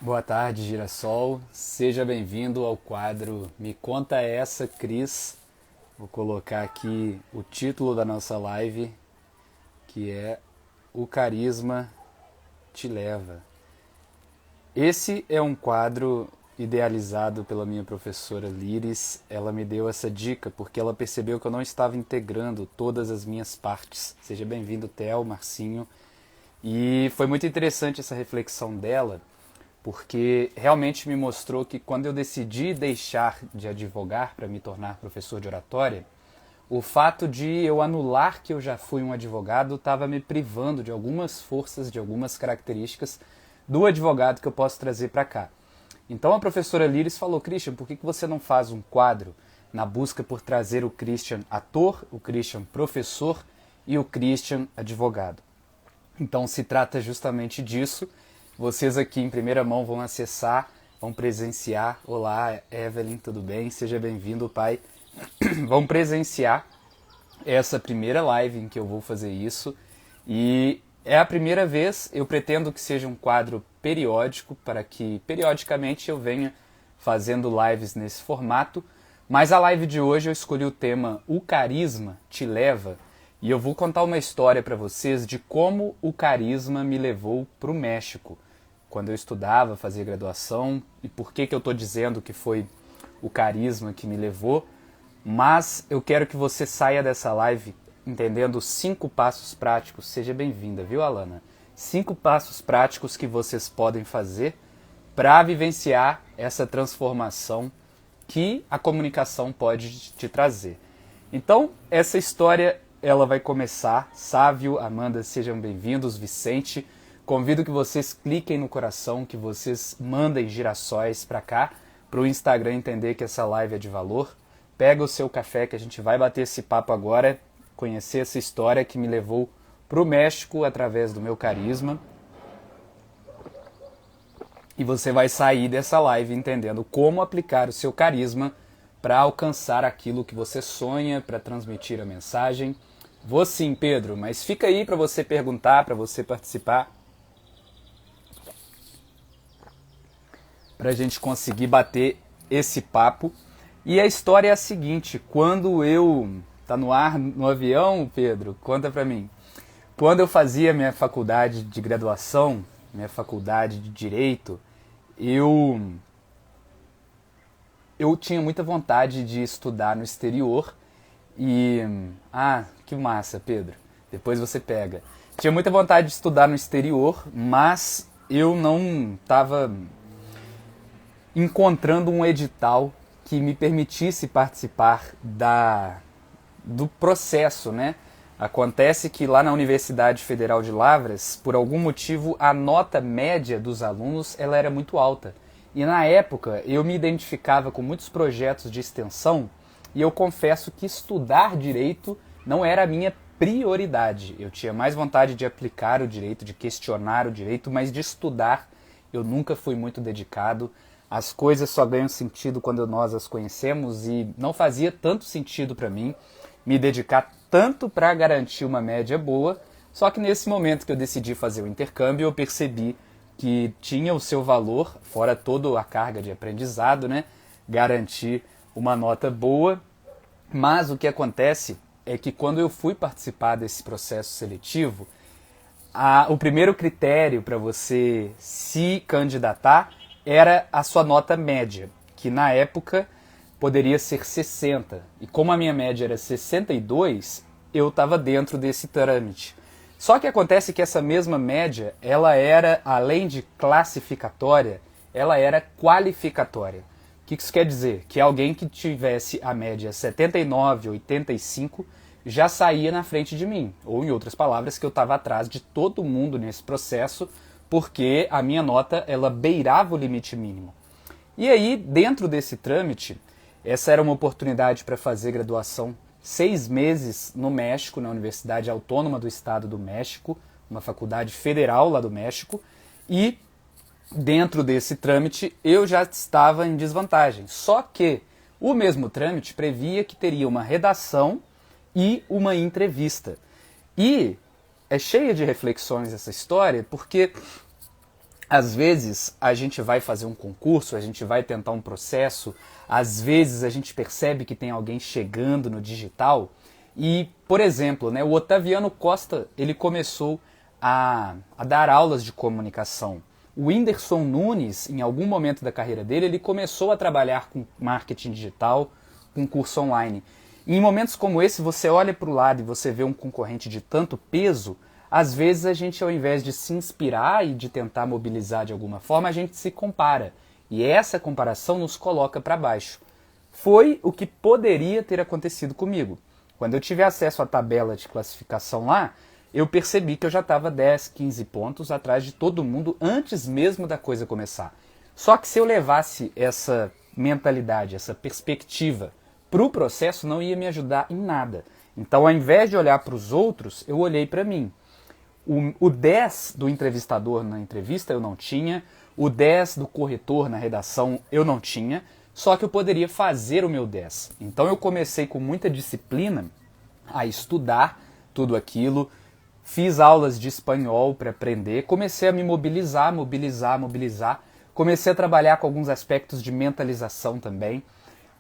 Boa tarde, Girassol. Seja bem-vindo ao quadro Me Conta Essa, Cris. Vou colocar aqui o título da nossa live, que é O Carisma Te Leva. Esse é um quadro idealizado pela minha professora Liris. Ela me deu essa dica porque ela percebeu que eu não estava integrando todas as minhas partes. Seja bem-vindo, Theo, Marcinho. E foi muito interessante essa reflexão dela, porque realmente me mostrou que quando eu decidi deixar de advogar para me tornar professor de oratória, o fato de eu anular que eu já fui um advogado estava me privando de algumas forças, de algumas características do advogado que eu posso trazer para cá. Então a professora Liris falou: Christian, por que você não faz um quadro na busca por trazer o Christian ator, o Christian professor e o Christian advogado? Então se trata justamente disso. Vocês aqui em primeira mão vão acessar, vão presenciar. Olá, Evelyn, tudo bem? Seja bem-vindo, pai. Vão presenciar essa primeira live em que eu vou fazer isso. E é a primeira vez, eu pretendo que seja um quadro periódico, para que periodicamente eu venha fazendo lives nesse formato. Mas a live de hoje eu escolhi o tema O Carisma Te Leva. E eu vou contar uma história para vocês de como o carisma me levou para o México, quando eu estudava, fazia graduação, e por que eu estou dizendo que foi o carisma que me levou. Mas eu quero que você saia dessa live entendendo 5 passos práticos. Seja bem-vinda, viu, Alana? 5 passos práticos que vocês podem fazer para vivenciar essa transformação que a comunicação pode te trazer. Então, essa história ela vai começar. Sávio, Amanda, sejam bem-vindos. Vicente, convido que vocês cliquem no coração, que vocês mandem girassóis para cá, para o Instagram entender que essa live é de valor. Pega o seu café que a gente vai bater esse papo agora, conhecer essa história que me levou para o México através do meu carisma. E você vai sair dessa live entendendo como aplicar o seu carisma para alcançar aquilo que você sonha, para transmitir a mensagem. Vou sim, Pedro, mas fica aí para você perguntar, para você participar, para a gente conseguir bater esse papo. E a história é a seguinte: quando eu... Tá no ar, no avião, Pedro? Conta para mim. Quando eu fazia minha faculdade de graduação, minha faculdade de Direito, eu tinha muita vontade de estudar no exterior e... Ah, que massa, Pedro. Depois você pega. Tinha muita vontade de estudar no exterior, mas eu não estava encontrando um edital que me permitisse participar do processo, né? Acontece que lá na Universidade Federal de Lavras, por algum motivo, a nota média dos alunos ela era muito alta. E na época eu me identificava com muitos projetos de extensão e eu confesso que estudar direito não era a minha prioridade. Eu tinha mais vontade de aplicar o direito, de questionar o direito, mas de estudar eu nunca fui muito dedicado. As coisas só ganham sentido quando nós as conhecemos e não fazia tanto sentido para mim me dedicar tanto para garantir uma média boa. Só que nesse momento que eu decidi fazer o intercâmbio, eu percebi que tinha o seu valor, fora toda a carga de aprendizado, né? Garantir uma nota boa. Mas o que acontece é que quando eu fui participar desse processo seletivo, o primeiro critério para você se candidatar era a sua nota média, que na época poderia ser 60. E como a minha média era 62, eu estava dentro desse trâmite. Só que acontece que essa mesma média, ela era, além de classificatória, ela era qualificatória. O que isso quer dizer? Que alguém que tivesse a média 79, 85 já saía na frente de mim. Ou, em outras palavras, que eu estava atrás de todo mundo nesse processo, porque a minha nota ela beirava o limite mínimo. E aí, dentro desse trâmite, essa era uma oportunidade para fazer graduação 6 meses no México, na Universidade Autônoma do Estado do México, uma faculdade federal lá do México, e dentro desse trâmite eu já estava em desvantagem. Só que o mesmo trâmite previa que teria uma redação e uma entrevista. E é cheia de reflexões essa história, porque Às vezes a gente vai fazer um concurso, a gente vai tentar um processo, às vezes a gente percebe que tem alguém chegando no digital e, por exemplo, né, o Otaviano Costa ele começou a dar aulas de comunicação. O Whindersson Nunes, em algum momento da carreira dele, ele começou a trabalhar com marketing digital, com curso online. E em momentos como esse, você olha para o lado e você vê um concorrente de tanto peso, às vezes a gente, ao invés de se inspirar e de tentar mobilizar de alguma forma, a gente se compara. E essa comparação nos coloca para baixo. Foi o que poderia ter acontecido comigo. Quando eu tive acesso à tabela de classificação lá, eu percebi que eu já estava 10, 15 pontos atrás de todo mundo antes mesmo da coisa começar. Só que se eu levasse essa mentalidade, essa perspectiva para o processo, não ia me ajudar em nada. Então, ao invés de olhar para os outros, eu olhei para mim. O 10 do entrevistador na entrevista eu não tinha, o 10 do corretor na redação eu não tinha, só que eu poderia fazer o meu 10. Então eu comecei com muita disciplina a estudar tudo aquilo, fiz aulas de espanhol para aprender, comecei a me mobilizar, comecei a trabalhar com alguns aspectos de mentalização também.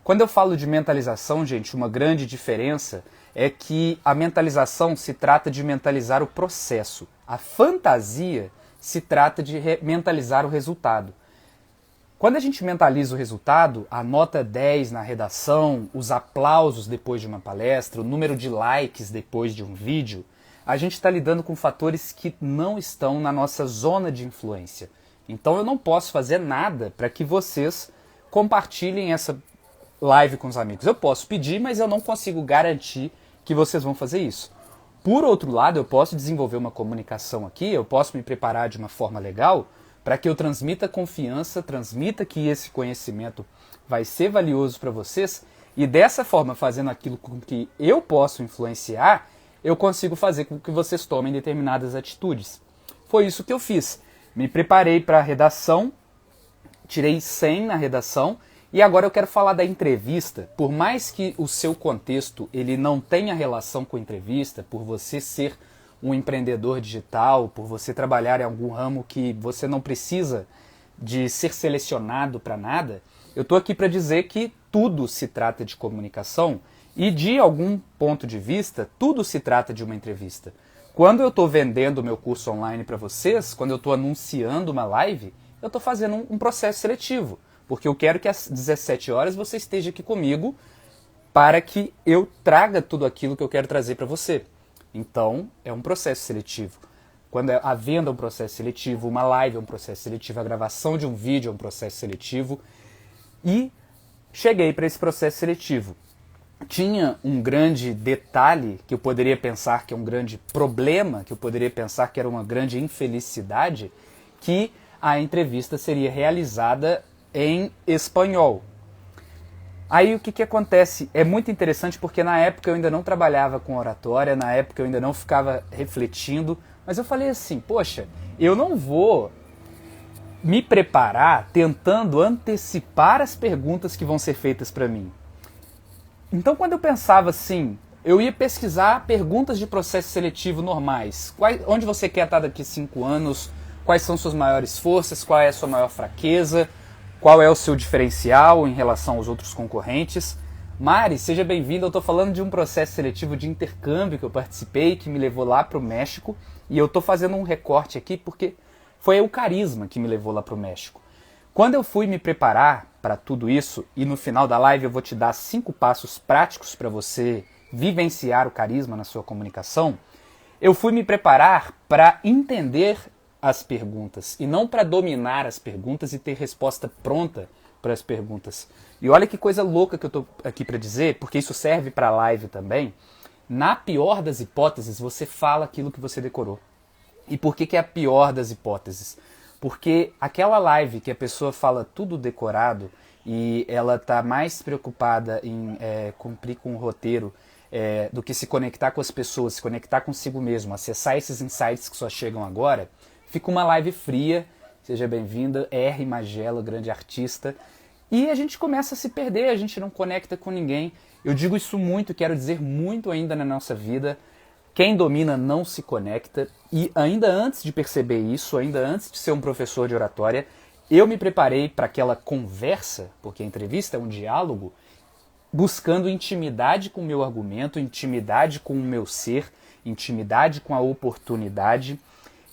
Quando eu falo de mentalização, gente, uma grande diferença é que a mentalização se trata de mentalizar o processo. A fantasia se trata de mentalizar o resultado. Quando a gente mentaliza o resultado, a nota 10 na redação, os aplausos depois de uma palestra, o número de likes depois de um vídeo, a gente está lidando com fatores que não estão na nossa zona de influência. Então eu não posso fazer nada para que vocês compartilhem essa live com os amigos. Eu posso pedir, mas eu não consigo garantir que vocês vão fazer isso. Por outro lado, eu posso desenvolver uma comunicação aqui, eu posso me preparar de uma forma legal para que eu transmita confiança, transmita que esse conhecimento vai ser valioso para vocês e dessa forma, fazendo aquilo com que eu posso influenciar, eu consigo fazer com que vocês tomem determinadas atitudes. Foi isso que eu fiz. Me preparei para a redação, tirei 100 na redação. E agora eu quero falar da entrevista. Por mais que o seu contexto ele não tenha relação com entrevista, por você ser um empreendedor digital, por você trabalhar em algum ramo que você não precisa de ser selecionado para nada, eu estou aqui para dizer que tudo se trata de comunicação e de algum ponto de vista, tudo se trata de uma entrevista. Quando eu estou vendendo o meu curso online para vocês, quando eu estou anunciando uma live, eu estou fazendo um processo seletivo. Porque eu quero que às 17 horas você esteja aqui comigo para que eu traga tudo aquilo que eu quero trazer para você. Então, é um processo seletivo. Quando a venda é um processo seletivo, uma live é um processo seletivo, a gravação de um vídeo é um processo seletivo. E cheguei para esse processo seletivo. Tinha um grande detalhe que eu poderia pensar que é um grande problema, que eu poderia pensar que era uma grande infelicidade, que a entrevista seria realizada em espanhol. Aí o que acontece? É muito interessante porque na época eu ainda não trabalhava com oratória, na época eu ainda não ficava refletindo, mas eu falei assim, poxa, eu não vou me preparar tentando antecipar as perguntas que vão ser feitas para mim. Então quando eu pensava assim, eu ia pesquisar perguntas de processo seletivo normais. Onde você quer estar daqui a 5 anos? Quais são suas maiores forças? Qual é a sua maior fraqueza? Qual é o seu diferencial em relação aos outros concorrentes? Mari, seja bem-vinda. Eu estou falando de um processo seletivo de intercâmbio que eu participei, que me levou lá para o México. E eu estou fazendo um recorte aqui porque foi o carisma que me levou lá para o México. Quando eu fui me preparar para tudo isso, e no final da live eu vou te dar 5 passos práticos para você vivenciar o carisma na sua comunicação, eu fui me preparar para entender as perguntas e não para dominar as perguntas e ter resposta pronta para as perguntas. E olha que coisa louca que eu estou aqui para dizer, porque isso serve para a live também. Na pior das hipóteses, você fala aquilo que você decorou. E por que é a pior das hipóteses? Porque aquela live que a pessoa fala tudo decorado e ela está mais preocupada em cumprir com o roteiro do que se conectar com as pessoas, se conectar consigo mesmo, acessar esses insights que só chegam agora, fica uma live fria. Seja bem-vinda, R. Magela, grande artista. E a gente começa a se perder, a gente não conecta com ninguém. Eu digo isso muito, quero dizer muito ainda na nossa vida. Quem domina não se conecta, e ainda antes de perceber isso, ainda antes de ser um professor de oratória, eu me preparei para aquela conversa, porque a entrevista é um diálogo, buscando intimidade com o meu argumento, intimidade com o meu ser, intimidade com a oportunidade.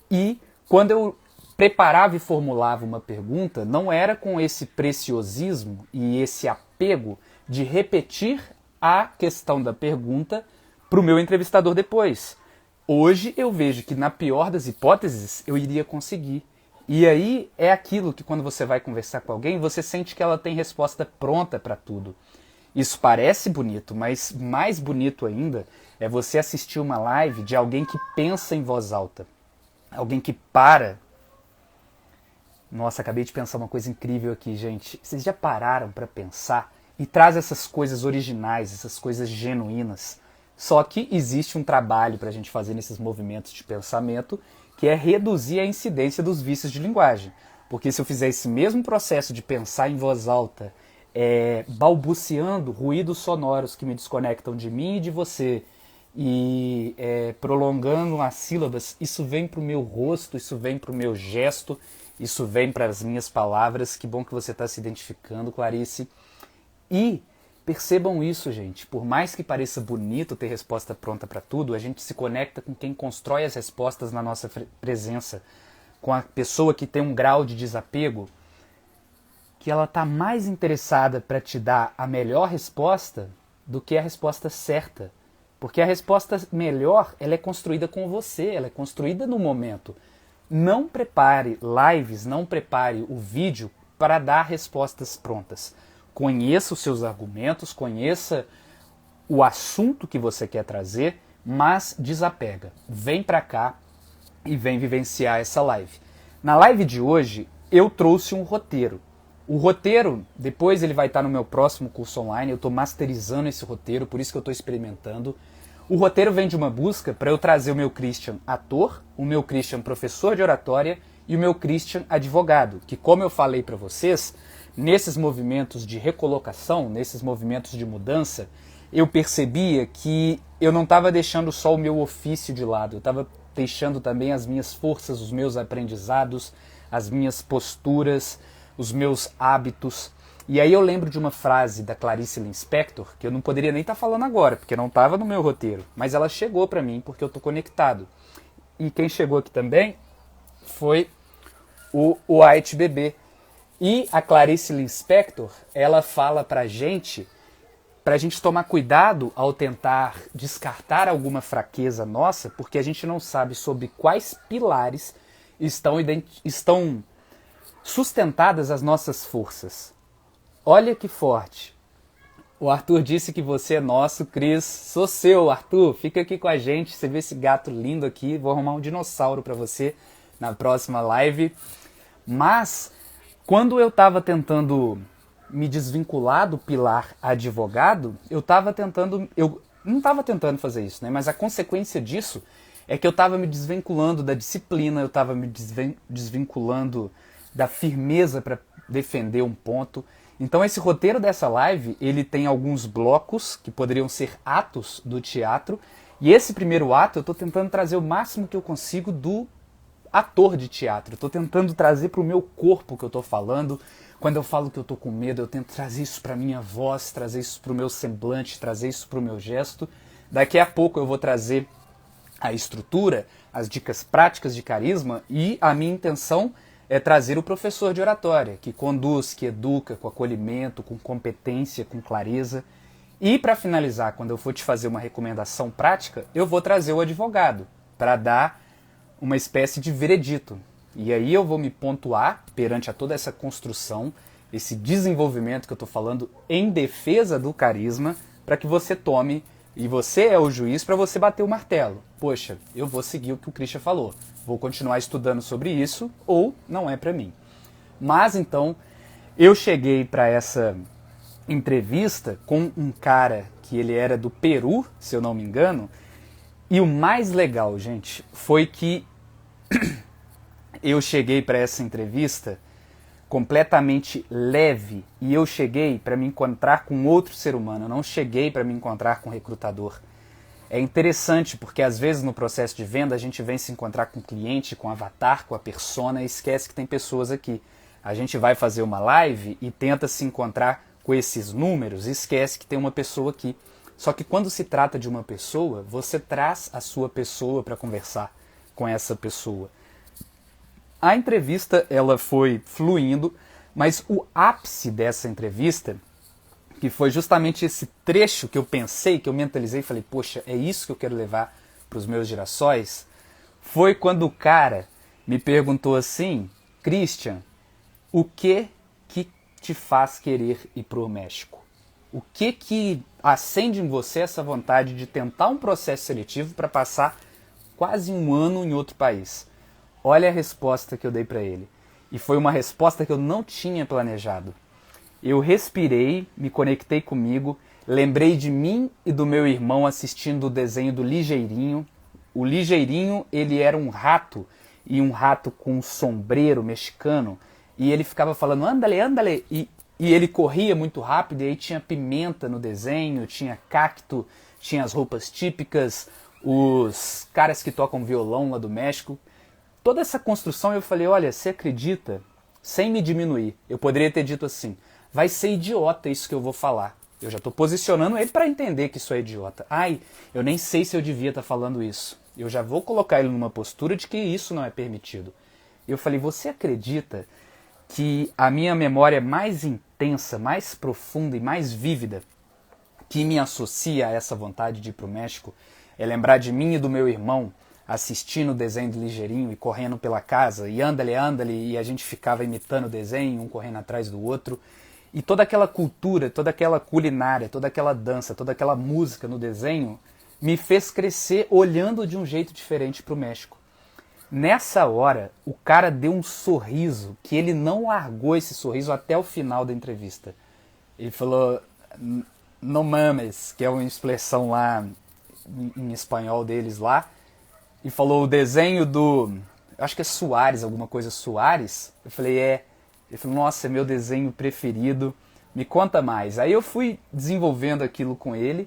E quando eu preparava e formulava uma pergunta, não era com esse preciosismo e esse apego de repetir a questão da pergunta para o meu entrevistador depois. Hoje eu vejo que, na pior das hipóteses, eu iria conseguir. E aí é aquilo que, quando você vai conversar com alguém, você sente que ela tem resposta pronta para tudo. Isso parece bonito, mas mais bonito ainda é você assistir uma live de alguém que pensa em voz alta. Alguém que para. Nossa, acabei de pensar uma coisa incrível aqui, gente. Vocês já pararam para pensar e traz essas coisas originais, essas coisas genuínas? Só que existe um trabalho para a gente fazer nesses movimentos de pensamento, que é reduzir a incidência dos vícios de linguagem. Porque se eu fizer esse mesmo processo de pensar em voz alta, balbuciando ruídos sonoros que me desconectam de mim e de você, e prolongando as sílabas, isso vem para o meu rosto, isso vem para o meu gesto, isso vem para as minhas palavras. Que bom que você está se identificando, Clarice. E percebam isso, gente. Por mais que pareça bonito ter resposta pronta para tudo, a gente se conecta com quem constrói as respostas na nossa presença, com a pessoa que tem um grau de desapego, que ela está mais interessada para te dar a melhor resposta do que a resposta certa. Porque a resposta melhor, ela é construída com você, ela é construída no momento. Não prepare lives, não prepare o vídeo para dar respostas prontas. Conheça os seus argumentos, conheça o assunto que você quer trazer, mas desapega. Vem para cá e vem vivenciar essa live. Na live de hoje, eu trouxe um roteiro. O roteiro, depois ele vai estar no meu próximo curso online, eu estou masterizando esse roteiro, por isso que eu estou experimentando. O roteiro vem de uma busca para eu trazer o meu Christian ator, o meu Christian professor de oratória e o meu Christian advogado, que, como eu falei para vocês, nesses movimentos de recolocação, nesses movimentos de mudança, eu percebia que eu não estava deixando só o meu ofício de lado, eu estava deixando também as minhas forças, os meus aprendizados, as minhas posturas, os meus hábitos. E aí eu lembro de uma frase da Clarice Lispector, que eu não poderia nem estar falando agora, porque não estava no meu roteiro, mas ela chegou para mim porque eu estou conectado. E quem chegou aqui também foi o White Bebê. E a Clarice Lispector, ela fala pra gente tomar cuidado ao tentar descartar alguma fraqueza nossa, porque a gente não sabe sobre quais pilares estão sustentadas as nossas forças. Olha que forte. O Arthur disse que você é nosso, Cris. Sou seu, Arthur. Fica aqui com a gente. Você vê esse gato lindo aqui. Vou arrumar um dinossauro para você na próxima live. Mas, quando eu estava tentando me desvincular do pilar advogado, eu não estava tentando fazer isso, né? Mas a consequência disso é que eu estava me desvinculando da disciplina, eu estava me desvinculando da firmeza para defender um ponto. Então esse roteiro dessa live, ele tem alguns blocos que poderiam ser atos do teatro, e esse primeiro ato eu estou tentando trazer o máximo que eu consigo do ator de teatro. Estou tentando trazer para o meu corpo que eu estou falando. Quando eu falo que eu estou com medo, eu tento trazer isso para a minha voz, trazer isso para o meu semblante, trazer isso para o meu gesto. Daqui a pouco eu vou trazer a estrutura, as dicas práticas de carisma, e a minha intenção é trazer o professor de oratória, que conduz, que educa com acolhimento, com competência, com clareza. E para finalizar, quando eu for te fazer uma recomendação prática, eu vou trazer o advogado, para dar uma espécie de veredito. E aí eu vou me pontuar perante a toda essa construção, esse desenvolvimento que eu estou falando em defesa do carisma, para que você tome, e você é o juiz para você bater o martelo. Poxa, eu vou seguir o que o Christian falou, vou continuar estudando sobre isso, ou não é para mim. Mas então, eu cheguei para essa entrevista com um cara que ele era do Peru, se eu não me engano, e o mais legal, gente, foi que eu cheguei para essa entrevista completamente leve, e eu cheguei para me encontrar com outro ser humano, eu não cheguei para me encontrar com um recrutador. É interessante porque às vezes no processo de venda a gente vem se encontrar com o cliente, com o avatar, com a persona e esquece que tem pessoas aqui. A gente vai fazer uma live e tenta se encontrar com esses números e esquece que tem uma pessoa aqui. Só que quando se trata de uma pessoa, você traz a sua pessoa para conversar com essa pessoa. A entrevista ela foi fluindo, mas o ápice dessa entrevista, que foi justamente esse trecho que eu pensei, que eu mentalizei e falei, poxa, é isso que eu quero levar para os meus girassóis, foi quando o cara me perguntou assim, Christian, o que te faz querer ir para o México? O que acende em você essa vontade de tentar um processo seletivo para passar quase um ano em outro país? Olha a resposta que eu dei para ele. E foi uma resposta que eu não tinha planejado. Eu respirei, me conectei comigo, lembrei de mim e do meu irmão assistindo o desenho do Ligeirinho. O Ligeirinho, ele era um rato, e um rato com um sombreiro mexicano, e ele ficava falando, ándale, ándale, e ele corria muito rápido, e aí tinha pimenta no desenho, tinha cacto, tinha as roupas típicas, os caras que tocam violão lá do México. Toda essa construção eu falei, olha, você acredita? Sem me diminuir, eu poderia ter dito assim, vai ser idiota isso que eu vou falar. Eu já estou posicionando ele para entender que isso é idiota. Ai, eu nem sei se eu devia estar falando isso. Eu já vou colocar ele numa postura de que isso não é permitido. Eu falei, você acredita que a minha memória mais intensa, mais profunda e mais vívida que me associa a essa vontade de ir para o México é lembrar de mim e do meu irmão assistindo o desenho do Ligeirinho e correndo pela casa, e andale, andale, e a gente ficava imitando o desenho, um correndo atrás do outro. E toda aquela cultura, toda aquela culinária, toda aquela dança, toda aquela música no desenho me fez crescer olhando de um jeito diferente para o México. Nessa hora, o cara deu um sorriso, que ele não largou esse sorriso até o final da entrevista. Ele falou, no mames, que é uma expressão lá em espanhol deles lá, e falou o desenho do, acho que é Soares, alguma coisa Soares. Eu falei, é. Ele falou, nossa, é meu desenho preferido, me conta mais. Aí eu fui desenvolvendo aquilo com ele,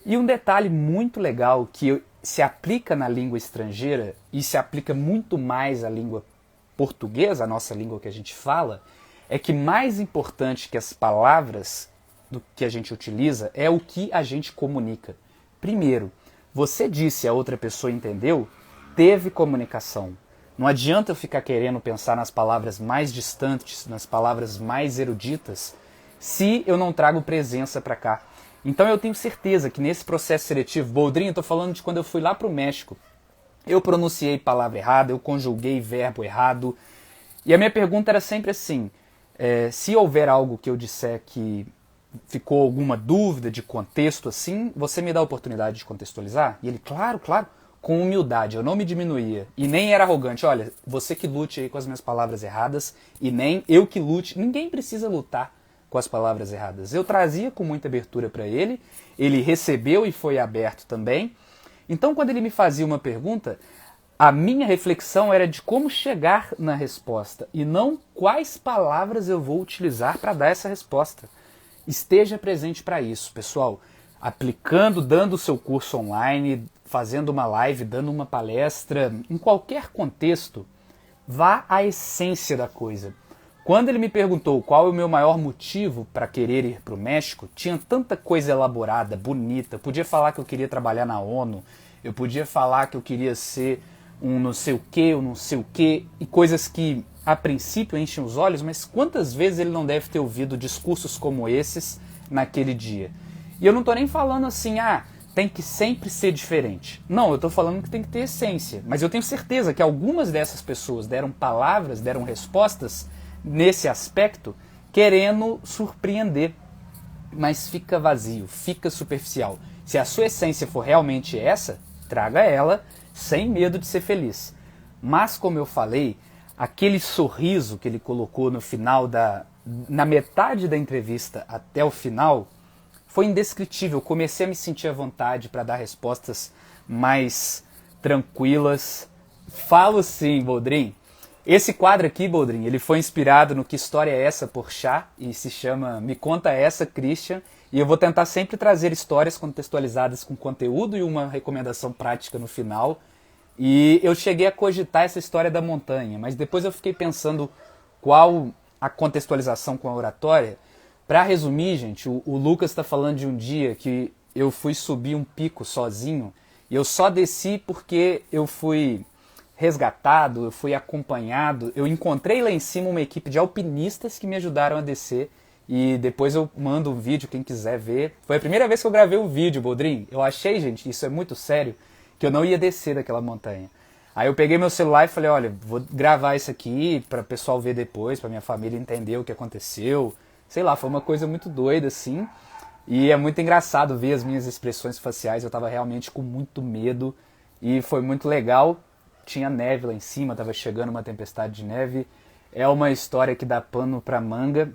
e um detalhe muito legal que se aplica na língua estrangeira e se aplica muito mais à língua portuguesa, a nossa língua que a gente fala, é que mais importante que as palavras do que a gente utiliza é o que a gente comunica. Primeiro, você disse, a outra pessoa entendeu, teve comunicação. Não adianta eu ficar querendo pensar nas palavras mais distantes, nas palavras mais eruditas, se eu não trago presença para cá. Então eu tenho certeza que nesse processo seletivo, Boldrinho, eu estou falando de quando eu fui lá para o México, eu pronunciei palavra errada, eu conjuguei verbo errado, e a minha pergunta era sempre assim, se houver algo que eu disser que ficou alguma dúvida de contexto assim, você me dá a oportunidade de contextualizar? E ele, claro, claro, com humildade, eu não me diminuía e nem era arrogante. Olha, você que lute aí com as minhas palavras erradas e nem eu que lute, ninguém precisa lutar com as palavras erradas. Eu trazia com muita abertura para ele recebeu e foi aberto também. Então quando ele me fazia uma pergunta, a minha reflexão era de como chegar na resposta e não quais palavras eu vou utilizar para dar essa resposta. Esteja presente para isso, pessoal. Aplicando, dando o seu curso online, fazendo uma live, dando uma palestra, em qualquer contexto, vá à essência da coisa. Quando ele me perguntou qual é o meu maior motivo para querer ir para o México, tinha tanta coisa elaborada, bonita. Eu podia falar que eu queria trabalhar na ONU, eu podia falar que eu queria ser um não sei o que, um não sei o que, e coisas que a princípio enchem os olhos, mas quantas vezes ele não deve ter ouvido discursos como esses naquele dia? E eu não estou nem falando assim, tem que sempre ser diferente. Não, eu estou falando que tem que ter essência. Mas eu tenho certeza que algumas dessas pessoas deram palavras, deram respostas nesse aspecto, querendo surpreender. Mas fica vazio, fica superficial. Se a sua essência for realmente essa, traga ela sem medo de ser feliz. Mas, como eu falei, aquele sorriso que ele colocou no final na metade da entrevista até o final, foi indescritível. Eu comecei a me sentir à vontade para dar respostas mais tranquilas. Falo sim, Boldrin. Esse quadro aqui, Boldrin, ele foi inspirado no Que História é Essa, Porchat, e se chama Me Conta Essa, Christian, e eu vou tentar sempre trazer histórias contextualizadas com conteúdo e uma recomendação prática no final. E eu cheguei a cogitar essa história da montanha, mas depois eu fiquei pensando qual a contextualização com a oratória. Para resumir, gente, o Lucas está falando de um dia que eu fui subir um pico sozinho, e eu só desci porque eu fui resgatado, eu fui acompanhado, eu encontrei lá em cima uma equipe de alpinistas que me ajudaram a descer, e depois eu mando um vídeo, quem quiser ver. Foi a primeira vez que eu gravei um vídeo, Boldrin. Eu achei, gente, isso é muito sério, que eu não ia descer daquela montanha. Aí eu peguei meu celular e falei, olha, vou gravar isso aqui para o pessoal ver depois, para minha família entender o que aconteceu. Sei lá, foi uma coisa muito doida, assim. E é muito engraçado ver as minhas expressões faciais, eu estava realmente com muito medo e foi muito legal. Tinha neve lá em cima, estava chegando uma tempestade de neve. É uma história que dá pano para manga,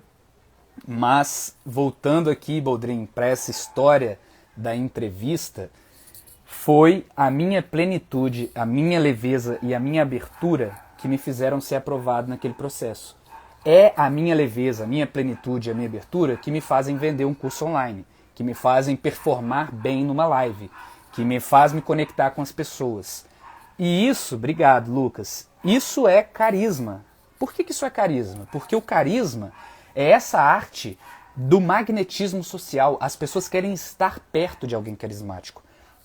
mas voltando aqui, Boldrin, para essa história da entrevista, foi a minha plenitude, a minha leveza e a minha abertura que me fizeram ser aprovado naquele processo. É a minha leveza, a minha plenitude, a minha abertura que me fazem vender um curso online, que me fazem performar bem numa live, que me faz me conectar com as pessoas. E isso, obrigado Lucas, isso é carisma. Por que isso é carisma? Porque o carisma é essa arte do magnetismo social. As pessoas querem estar perto de alguém carismático.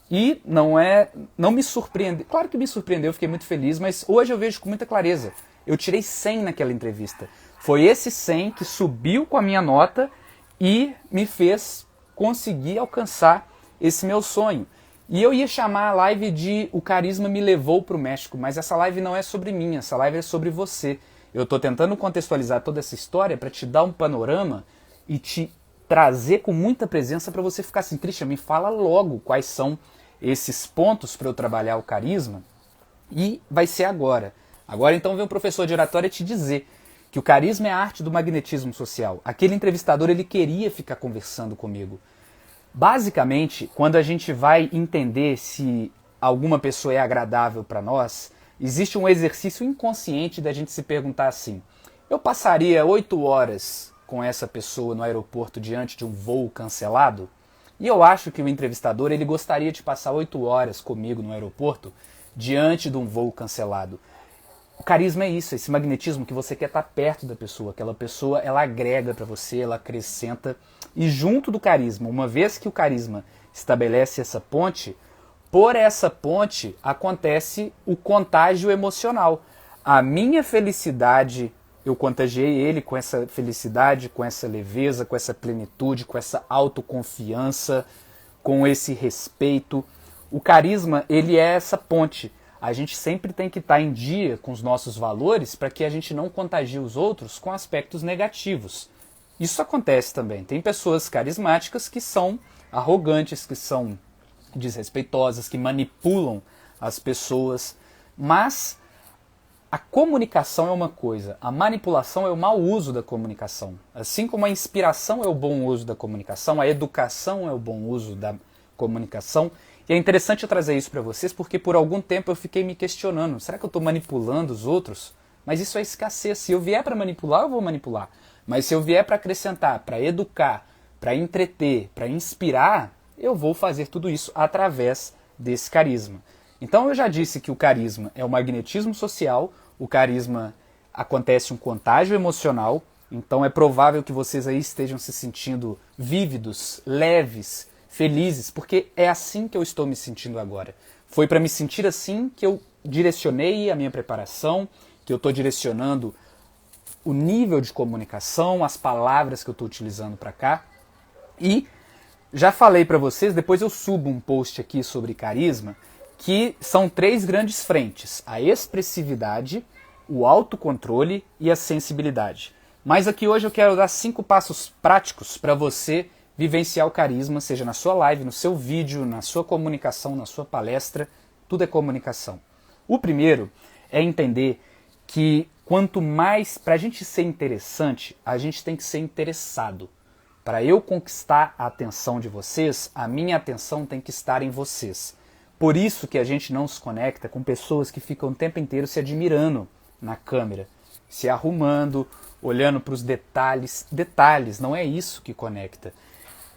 E não me surpreendeu, claro que me surpreendeu, eu fiquei muito feliz, mas hoje eu vejo com muita clareza. Eu tirei 100 naquela entrevista. Foi esse 100 que subiu com a minha nota e me fez conseguir alcançar esse meu sonho. E eu ia chamar a live de O Carisma Me Levou para o México, mas essa live não é sobre mim, essa live é sobre você. Eu estou tentando contextualizar toda essa história para te dar um panorama e te trazer com muita presença para você ficar assim, Christian, me fala logo quais são esses pontos para eu trabalhar o carisma. E vai ser agora. Agora então vem o professor de oratória te dizer que o carisma é a arte do magnetismo social. Aquele entrevistador, ele queria ficar conversando comigo. Basicamente, quando a gente vai entender se alguma pessoa é agradável para nós, existe um exercício inconsciente da gente se perguntar assim: eu passaria 8 horas com essa pessoa no aeroporto diante de um voo cancelado? E eu acho que o entrevistador, ele gostaria de passar 8 horas comigo no aeroporto diante de um voo cancelado. O carisma é isso, esse magnetismo que você quer estar perto da pessoa. Aquela pessoa, ela agrega para você, ela acrescenta. E junto do carisma, uma vez que o carisma estabelece essa ponte, por essa ponte acontece o contágio emocional. A minha felicidade, eu contagiei ele com essa felicidade, com essa leveza, com essa plenitude, com essa autoconfiança, com esse respeito. O carisma, ele é essa ponte. A gente sempre tem que estar em dia com os nossos valores para que a gente não contagie os outros com aspectos negativos. Isso acontece também. Tem pessoas carismáticas que são arrogantes, que são desrespeitosas, que manipulam as pessoas, mas a comunicação é uma coisa, a manipulação é o mau uso da comunicação. Assim como a inspiração é o bom uso da comunicação, a educação é o bom uso da comunicação. E é interessante eu trazer isso para vocês porque por algum tempo eu fiquei me questionando, será que eu estou manipulando os outros? Mas isso é escassez. Se eu vier para manipular, eu vou manipular. Mas se eu vier para acrescentar, para educar, para entreter, para inspirar, eu vou fazer tudo isso através desse carisma. Então eu já disse que o carisma é o magnetismo social, o carisma acontece um contágio emocional, então é provável que vocês aí estejam se sentindo vívidos, leves, felizes, porque é assim que eu estou me sentindo agora. Foi para me sentir assim que eu direcionei a minha preparação, que eu estou direcionando o nível de comunicação, as palavras que eu estou utilizando para cá. E já falei para vocês, depois eu subo um post aqui sobre carisma, que são 3 grandes frentes: a expressividade, o autocontrole e a sensibilidade. Mas aqui hoje eu quero dar 5 passos práticos para você vivenciar o carisma, seja na sua live, no seu vídeo, na sua comunicação, na sua palestra, tudo é comunicação. O primeiro é entender que quanto mais, para a gente ser interessante, a gente tem que ser interessado. Para eu conquistar a atenção de vocês, a minha atenção tem que estar em vocês. Por isso que a gente não se conecta com pessoas que ficam o tempo inteiro se admirando, na câmera, se arrumando, olhando para os detalhes. Detalhes, não é isso que conecta.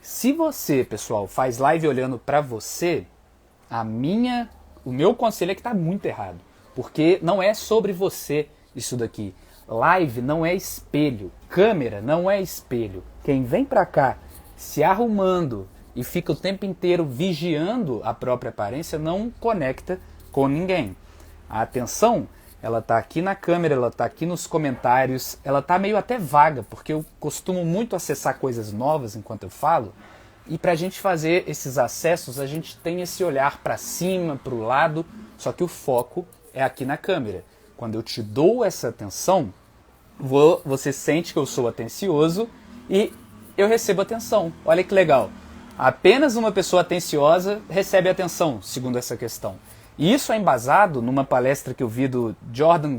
Se você, pessoal, faz live olhando para você, o meu conselho é que está muito errado. Porque não é sobre você isso daqui. Live não é espelho. Câmera não é espelho. Quem vem para cá se arrumando e fica o tempo inteiro vigiando a própria aparência não conecta com ninguém. A atenção, ela tá aqui na câmera, ela tá aqui nos comentários, ela tá meio até vaga, porque eu costumo muito acessar coisas novas enquanto eu falo, e pra gente fazer esses acessos, a gente tem esse olhar para cima, para o lado, só que o foco é aqui na câmera. Quando eu te dou essa atenção, você sente que eu sou atencioso e eu recebo atenção. Olha que legal. Apenas uma pessoa atenciosa recebe atenção, segundo essa questão. E isso é embasado numa palestra que eu vi do Jordan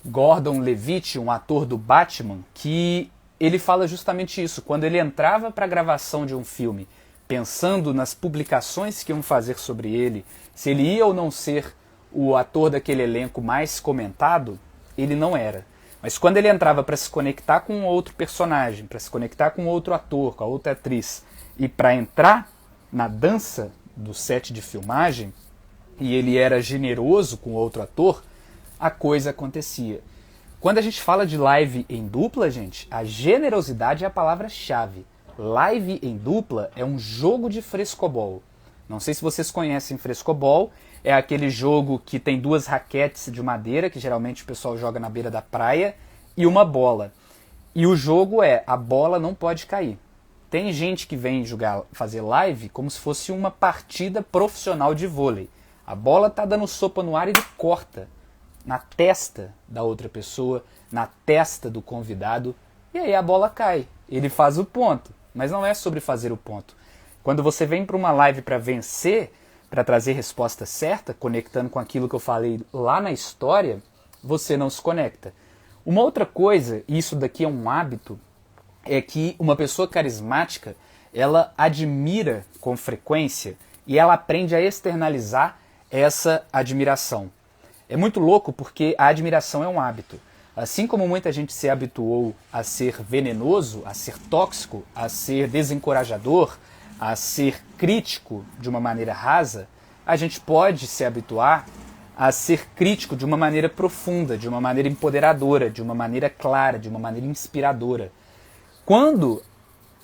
Gordon Levitt, um ator do Batman, que ele fala justamente isso. Quando ele entrava para a gravação de um filme, pensando nas publicações que iam fazer sobre ele, se ele ia ou não ser o ator daquele elenco mais comentado, ele não era. Mas quando ele entrava para se conectar com outro personagem, para se conectar com outro ator, com a outra atriz, e para entrar na dança do set de filmagem, e ele era generoso com o outro ator, a coisa acontecia. Quando a gente fala de live em dupla, gente, a generosidade é a palavra-chave. Live em dupla é um jogo de frescobol. Não sei se vocês conhecem frescobol, é aquele jogo que tem duas raquetes de madeira, que geralmente o pessoal joga na beira da praia, e uma bola. E o jogo é, a bola não pode cair. Tem gente que vem fazer live como se fosse uma partida profissional de vôlei. A bola tá dando sopa no ar e ele corta na testa da outra pessoa, na testa do convidado, e aí a bola cai. Ele faz o ponto, mas não é sobre fazer o ponto. Quando você vem para uma live para vencer, para trazer resposta certa, conectando com aquilo que eu falei lá na história, você não se conecta. Uma outra coisa, e isso daqui é um hábito, é que uma pessoa carismática, ela admira com frequência e ela aprende a externalizar essa admiração. É muito louco porque a admiração é um hábito. Assim como muita gente se habituou a ser venenoso, a ser tóxico, a ser desencorajador, a ser crítico de uma maneira rasa, a gente pode se habituar a ser crítico de uma maneira profunda, de uma maneira empoderadora, de uma maneira clara, de uma maneira inspiradora. Quando...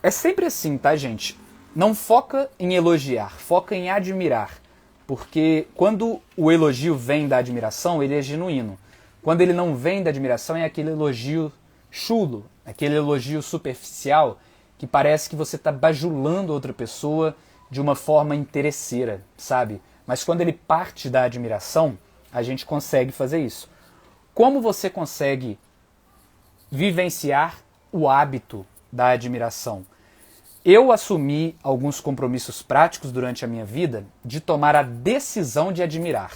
É sempre assim, tá, gente? Não foca em elogiar, foca em admirar. Porque quando o elogio vem da admiração, ele é genuíno. Quando ele não vem da admiração, é aquele elogio chulo, aquele elogio superficial, que parece que você está bajulando outra pessoa de uma forma interesseira, sabe? Mas quando ele parte da admiração, a gente consegue fazer isso. Como você consegue vivenciar o hábito da admiração? Eu assumi alguns compromissos práticos durante a minha vida de tomar a decisão de admirar.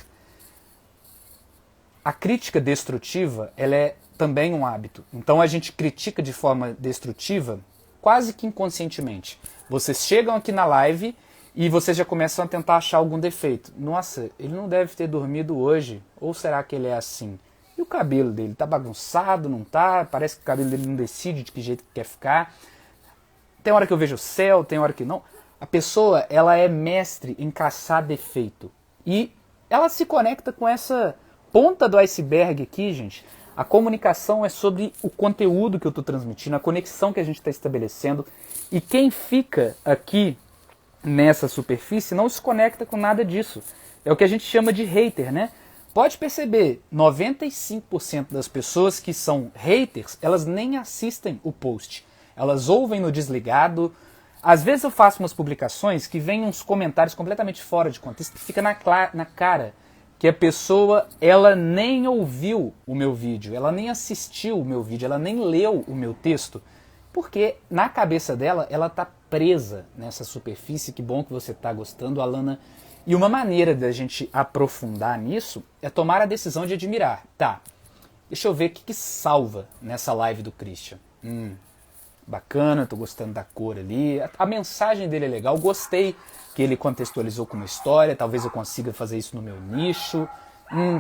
A crítica destrutiva, ela é também um hábito. Então a gente critica de forma destrutiva quase que inconscientemente. Vocês chegam aqui na live e vocês já começam a tentar achar algum defeito. Nossa, ele não deve ter dormido hoje. Ou será que ele é assim? E o cabelo dele? Tá bagunçado, não tá? Parece que o cabelo dele não decide de que jeito que quer ficar. Tem hora que eu vejo o céu, tem hora que não. A pessoa, ela é mestre em caçar defeito. E ela se conecta com essa ponta do iceberg aqui, gente. A comunicação é sobre o conteúdo que eu estou transmitindo, a conexão que a gente está estabelecendo. E quem fica aqui nessa superfície não se conecta com nada disso. É o que a gente chama de hater, né? Pode perceber, 95% das pessoas que são haters, elas nem assistem o post. Elas ouvem no desligado. Às vezes eu faço umas publicações que vem uns comentários completamente fora de contexto, que fica na cara que a pessoa, ela nem ouviu o meu vídeo, ela nem assistiu o meu vídeo, ela nem leu o meu texto, porque na cabeça dela, ela está presa nessa superfície. Que bom que você está gostando, Alana. E uma maneira da gente aprofundar nisso é tomar a decisão de admirar. Tá, deixa eu ver o que salva nessa live do Christian. Bacana, tô gostando da cor ali. A mensagem dele é legal, gostei que ele contextualizou com uma história. Talvez eu consiga fazer isso no meu nicho.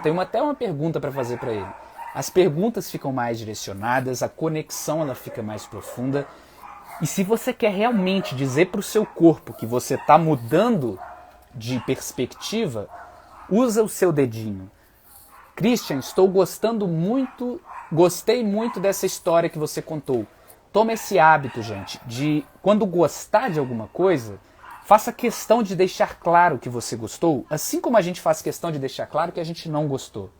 Tem até uma pergunta para fazer para ele. As perguntas ficam mais direcionadas, a conexão ela fica mais profunda. E se você quer realmente dizer para o seu corpo que você está mudando de perspectiva, usa o seu dedinho. Christian, gostei muito dessa história que você contou. Toma esse hábito, gente, de quando gostar de alguma coisa, faça questão de deixar claro que você gostou, assim como a gente faz questão de deixar claro que a gente não gostou.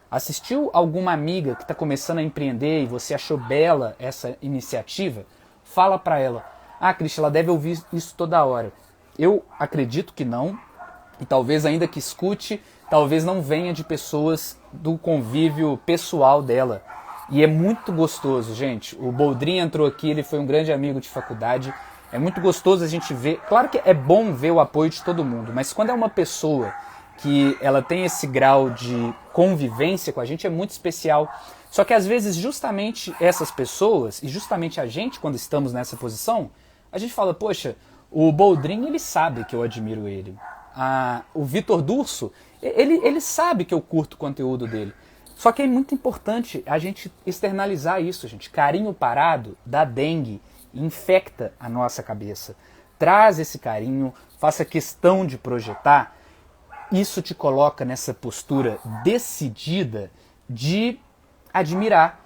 Assistiu alguma amiga que está começando a empreender e você achou bela essa iniciativa? Fala para ela. Ah, Christian, ela deve ouvir isso toda hora. Eu acredito que não, e talvez ainda que escute, talvez não venha de pessoas do convívio pessoal dela. E é muito gostoso, gente. O Boldrin entrou aqui, ele foi um grande amigo de faculdade. É muito gostoso a gente ver. Claro que é bom ver o apoio de todo mundo, mas quando é uma pessoa que ela tem esse grau de convivência com a gente, é muito especial. Só que às vezes justamente essas pessoas, e justamente a gente, quando estamos nessa posição, a gente fala, poxa, o Boldrin, ele sabe que eu admiro ele. O Vitor Durso, ele sabe que eu curto o conteúdo dele. Só que é muito importante a gente externalizar isso, gente. Carinho parado dá dengue, infecta a nossa cabeça. Traz esse carinho, faça questão de projetar. Isso te coloca nessa postura decidida de admirar.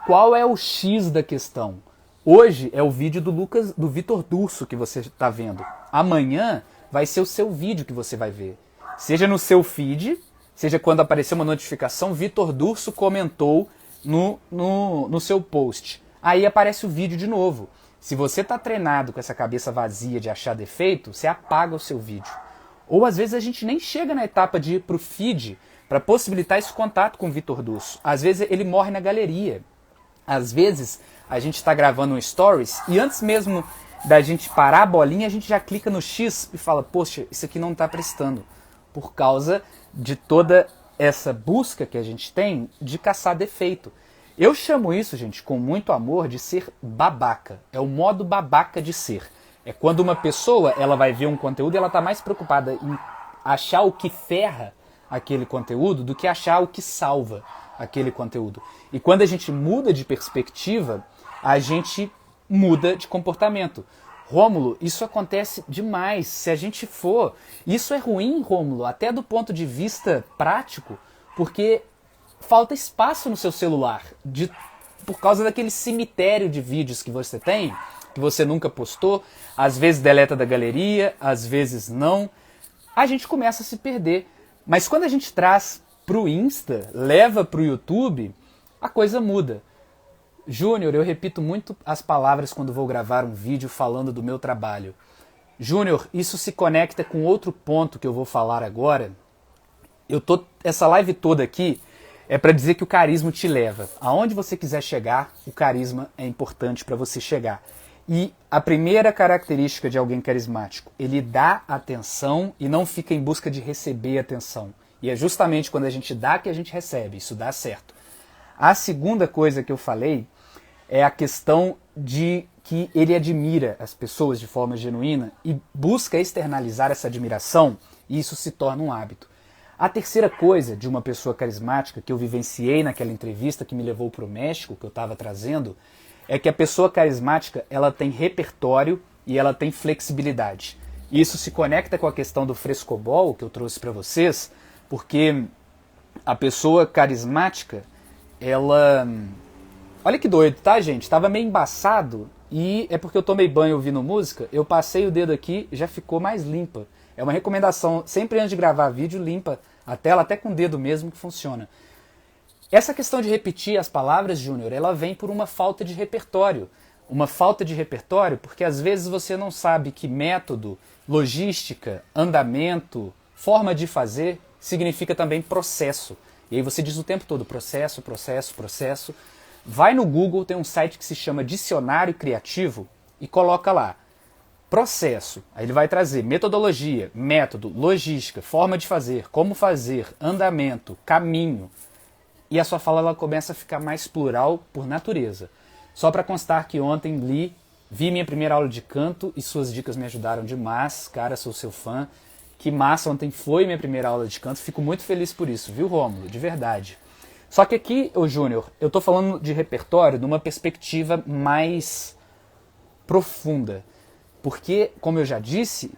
Qual é o X da questão? Hoje é o vídeo do Vitor Durso que você está vendo. Amanhã vai ser o seu vídeo que você vai ver. Seja no seu feed, seja quando aparecer uma notificação, Vitor Durso comentou no seu post. Aí aparece o vídeo de novo. Se você está treinado com essa cabeça vazia de achar defeito, você apaga o seu vídeo. Ou às vezes a gente nem chega na etapa de ir para o feed para possibilitar esse contato com o Vitor Durso. Às vezes ele morre na galeria. Às vezes a gente está gravando um stories e antes mesmo da gente parar a bolinha, a gente já clica no X e fala, poxa, isso aqui não está prestando. Por causa de toda essa busca que a gente tem de caçar defeito. Eu chamo isso, gente, com muito amor, de ser babaca. É o modo babaca de ser. É quando uma pessoa ela vai ver um conteúdo e ela está mais preocupada em achar o que ferra aquele conteúdo do que achar o que salva aquele conteúdo. E quando a gente muda de perspectiva, a gente muda de comportamento. Rômulo, isso acontece demais. Se a gente for... Isso é ruim, Rômulo, até do ponto de vista prático, porque falta espaço no seu celular. Por causa daquele cemitério de vídeos que você tem, que você nunca postou, às vezes deleta da galeria, às vezes não. A gente começa a se perder. Mas quando a gente traz para o Insta, leva para o YouTube, a coisa muda. Júnior, eu repito muito as palavras quando vou gravar um vídeo falando do meu trabalho. Júnior, isso se conecta com outro ponto que eu vou falar agora. Essa live toda aqui é para dizer que o carisma te leva. Aonde você quiser chegar, o carisma é importante para você chegar. E a primeira característica de alguém carismático, ele dá atenção e não fica em busca de receber atenção. E é justamente quando a gente dá que a gente recebe, isso dá certo. A segunda coisa que eu falei é a questão de que ele admira as pessoas de forma genuína e busca externalizar essa admiração, e isso se torna um hábito. A terceira coisa de uma pessoa carismática que eu vivenciei naquela entrevista que me levou para o México, que eu estava trazendo, é que a pessoa carismática ela tem repertório e ela tem flexibilidade. E isso se conecta com a questão do frescobol que eu trouxe para vocês, porque a pessoa carismática, ela... Olha que doido, tá, gente? Tava meio embaçado e é porque eu tomei banho ouvindo música, eu passei o dedo aqui e já ficou mais limpa. É uma recomendação, sempre antes de gravar vídeo, limpa a tela, até com o dedo mesmo que funciona. Essa questão de repetir as palavras, Júnior, ela vem por uma falta de repertório. Uma falta de repertório porque às vezes você não sabe que método, logística, andamento, forma de fazer significa também processo. E aí você diz o tempo todo processo, processo, processo. Vai no Google, tem um site que se chama Dicionário Criativo e coloca lá processo. Aí ele vai trazer metodologia, método, logística, forma de fazer, como fazer, andamento, caminho. E a sua fala ela começa a ficar mais plural por natureza. Só para constar que ontem vi minha primeira aula de canto e suas dicas me ajudaram demais. Cara, sou seu fã. Que massa, ontem foi minha primeira aula de canto, fico muito feliz por isso, viu, Rômulo? De verdade. Só que aqui, ô Júnior, eu tô falando de repertório numa perspectiva mais profunda. Porque, como eu já disse,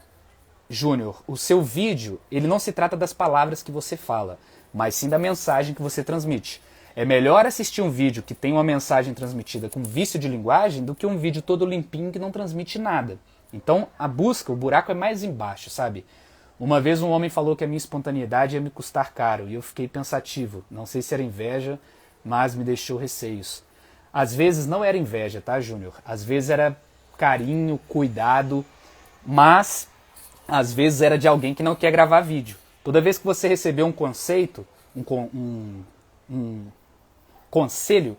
Júnior, o seu vídeo, ele não se trata das palavras que você fala, mas sim da mensagem que você transmite. É melhor assistir um vídeo que tem uma mensagem transmitida com vício de linguagem do que um vídeo todo limpinho que não transmite nada. Então, a busca, o buraco é mais embaixo, sabe? Uma vez um homem falou que a minha espontaneidade ia me custar caro, e eu fiquei pensativo. Não sei se era inveja, mas me deixou receios. Às vezes não era inveja, tá, Júnior? Às vezes era carinho, cuidado, mas às vezes era de alguém que não quer gravar vídeo. Toda vez que você receber um conceito, um conselho,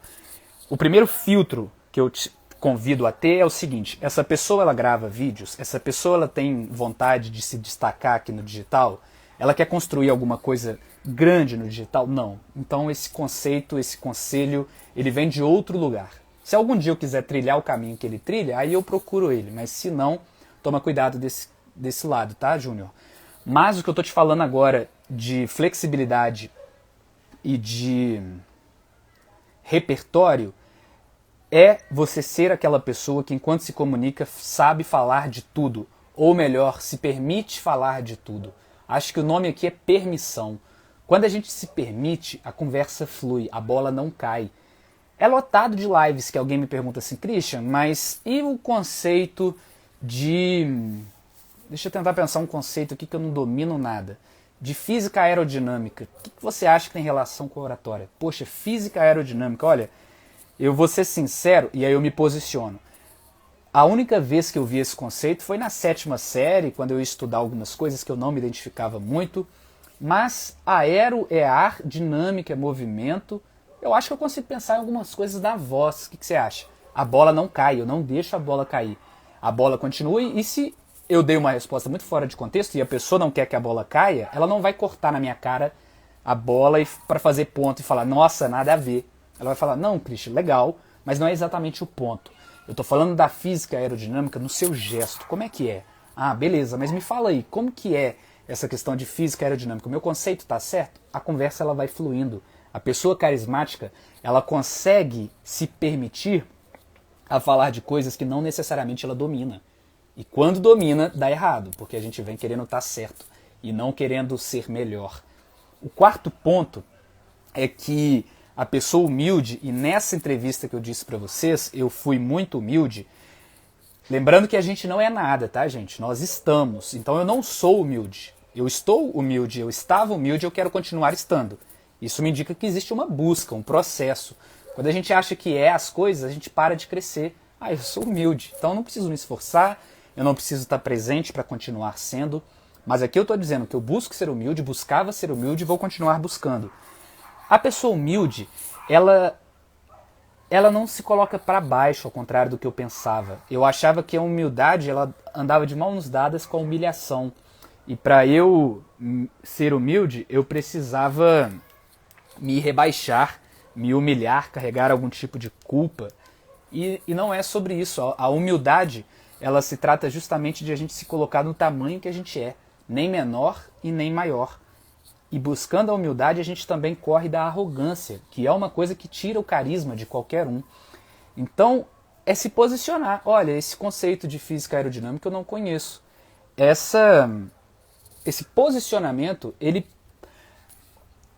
o primeiro filtro que eu te convido a ter é o seguinte: essa pessoa ela grava vídeos, essa pessoa ela tem vontade de se destacar aqui no digital, ela quer construir alguma coisa grande no digital? Não. Então esse conceito, esse conselho, ele vem de outro lugar. Se algum dia eu quiser trilhar o caminho que ele trilha, aí eu procuro ele, mas se não, toma cuidado desse lado, tá, Júnior? Mas o que eu tô te falando agora de flexibilidade e de repertório é você ser aquela pessoa que, enquanto se comunica, sabe falar de tudo. Ou melhor, se permite falar de tudo. Acho que o nome aqui é permissão. Quando a gente se permite, a conversa flui, a bola não cai. É lotado de lives que alguém me pergunta assim: Christian, mas e o conceito de... Deixa eu tentar pensar um conceito aqui que eu não domino nada. De física aerodinâmica. O que você acha que tem relação com a oratória? Poxa, física aerodinâmica, olha... Eu vou ser sincero, e aí eu me posiciono. A única vez que eu vi esse conceito foi na 7ª série, quando eu ia estudar algumas coisas que eu não me identificava muito. Mas aero é ar, dinâmica é movimento. Eu acho que eu consigo pensar em algumas coisas da voz. O que você acha? A bola não cai, eu não deixo a bola cair. A bola continua e se eu dei uma resposta muito fora de contexto e a pessoa não quer que a bola caia, ela não vai cortar na minha cara a bola para fazer ponto e falar, nossa, nada a ver. Ela vai falar, não, Christian, legal, mas não é exatamente o ponto. Eu estou falando da física aerodinâmica no seu gesto. Como é que é? Ah, beleza, mas me fala aí, como que é essa questão de física aerodinâmica? O meu conceito está certo? A conversa ela vai fluindo. A pessoa carismática, ela consegue se permitir a falar de coisas que não necessariamente ela domina. E quando domina, dá errado, porque a gente vem querendo estar certo e não querendo ser melhor. O quarto ponto é que a pessoa humilde, e nessa entrevista que eu disse para vocês, eu fui muito humilde, lembrando que a gente não é nada, tá, gente? Nós estamos. Então eu não sou humilde. Eu estou humilde, eu estava humilde, eu quero continuar estando. Isso me indica que existe uma busca, um processo. Quando a gente acha que é as coisas, a gente para de crescer. Ah, eu sou humilde, então eu não preciso me esforçar, eu não preciso estar presente para continuar sendo. Mas aqui eu estou dizendo que eu busco ser humilde, buscava ser humilde e vou continuar buscando. A pessoa humilde, ela não se coloca para baixo, ao contrário do que eu pensava. Eu achava que a humildade ela andava de mãos dadas com a humilhação. E para eu ser humilde, eu precisava me rebaixar, me humilhar, carregar algum tipo de culpa. E não é sobre isso. A humildade, ela se trata justamente de a gente se colocar no tamanho que a gente é. Nem menor e nem maior. E buscando a humildade, a gente também corre da arrogância, que é uma coisa que tira o carisma de qualquer um. Então, é se posicionar. Olha, esse conceito de física aerodinâmica eu não conheço. Esse posicionamento, ele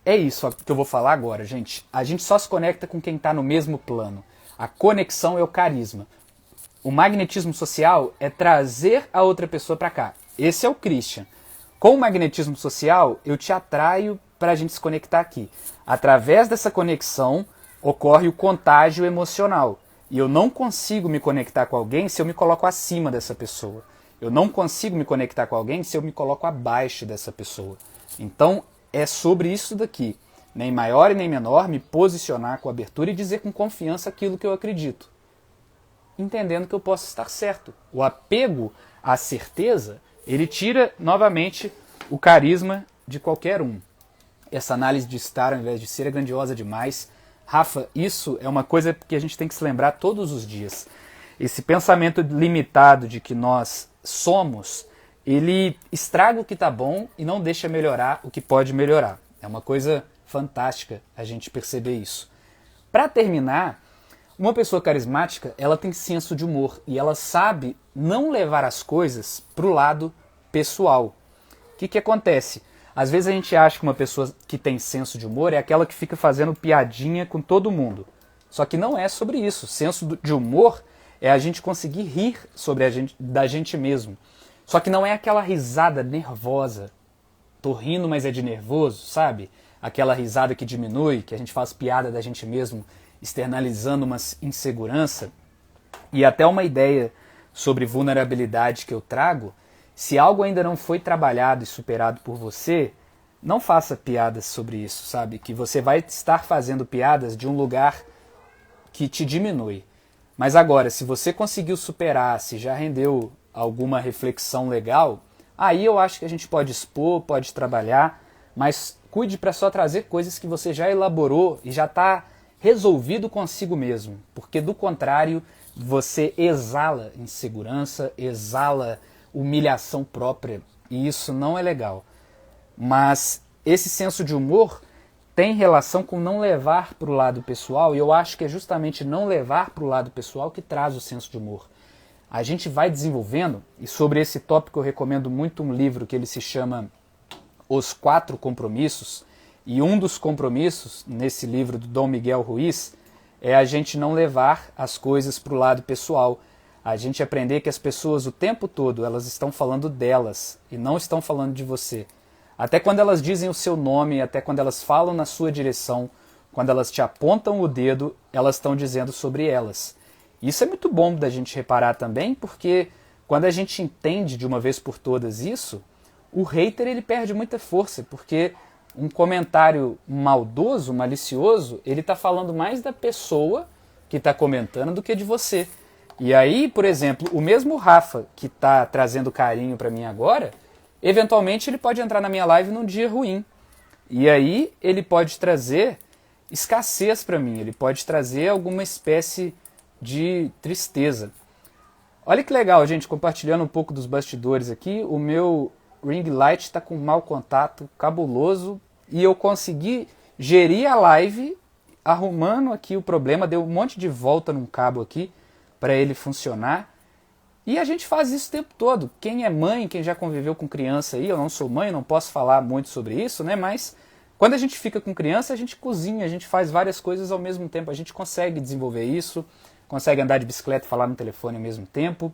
é isso que eu vou falar agora, gente. A gente só se conecta com quem está no mesmo plano. A conexão é o carisma. O magnetismo social é trazer a outra pessoa para cá. Esse é o Christian. Com o magnetismo social, eu te atraio para a gente se conectar aqui. Através dessa conexão, ocorre o contágio emocional. E eu não consigo me conectar com alguém se eu me coloco acima dessa pessoa. Eu não consigo me conectar com alguém se eu me coloco abaixo dessa pessoa. Então, é sobre isso daqui. Nem maior e nem menor, me posicionar com abertura e dizer com confiança aquilo que eu acredito. Entendendo que eu posso estar certo. O apego à certeza, ele tira novamente o carisma de qualquer um. Essa análise de estar ao invés de ser é grandiosa demais. Rafa, isso é uma coisa que a gente tem que se lembrar todos os dias. Esse pensamento limitado de que nós somos ele estraga o que tá bom e não deixa melhorar o que pode melhorar. É uma coisa fantástica a gente perceber isso. Para terminar, uma pessoa carismática, ela tem senso de humor e ela sabe não levar as coisas pro lado pessoal. O que acontece? Às vezes a gente acha que uma pessoa que tem senso de humor é aquela que fica fazendo piadinha com todo mundo. Só que não é sobre isso. Senso de humor é a gente conseguir rir da gente mesmo. Só que não é aquela risada nervosa. Tô rindo, mas é de nervoso, sabe? Aquela risada que diminui, que a gente faz piada da gente mesmo, externalizando uma insegurança. E até uma ideia sobre vulnerabilidade que eu trago. Se algo ainda não foi trabalhado e superado por você, não faça piadas sobre isso, sabe? Que você vai estar fazendo piadas de um lugar que te diminui. Mas agora, se você conseguiu superar, se já rendeu alguma reflexão legal, aí eu acho que a gente pode expor, pode trabalhar, mas cuide para só trazer coisas que você já elaborou e já está resolvido consigo mesmo. Porque do contrário, você exala insegurança, exala humilhação própria, e isso não é legal. Mas esse senso de humor tem relação com não levar para o lado pessoal, e eu acho que é justamente não levar para o lado pessoal que traz o senso de humor. A gente vai desenvolvendo, e sobre esse tópico eu recomendo muito um livro que ele se chama Os 4 Compromissos, e um dos compromissos nesse livro do Dom Miguel Ruiz é a gente não levar as coisas para o lado pessoal. A gente aprender que as pessoas o tempo todo elas estão falando delas e não estão falando de você. Até quando elas dizem o seu nome, até quando elas falam na sua direção, quando elas te apontam o dedo, elas estão dizendo sobre elas. Isso é muito bom da gente reparar também, porque quando a gente entende de uma vez por todas isso, o hater ele perde muita força, porque um comentário maldoso, malicioso, ele está falando mais da pessoa que está comentando do que de você. E aí, por exemplo, o mesmo Rafa que está trazendo carinho para mim agora, eventualmente ele pode entrar na minha live num dia ruim. E aí ele pode trazer escassez para mim, ele pode trazer alguma espécie de tristeza. Olha que legal, gente, compartilhando um pouco dos bastidores aqui, o meu ring light está com mau contato, cabuloso, e eu consegui gerir a live arrumando aqui o problema, deu um monte de volta num cabo aqui para ele funcionar. E a gente faz isso o tempo todo. Quem é mãe, quem já conviveu com criança aí, eu não sou mãe, não posso falar muito sobre isso, né? Mas quando a gente fica com criança, a gente cozinha, a gente faz várias coisas ao mesmo tempo. A gente consegue desenvolver isso, consegue andar de bicicleta e falar no telefone ao mesmo tempo.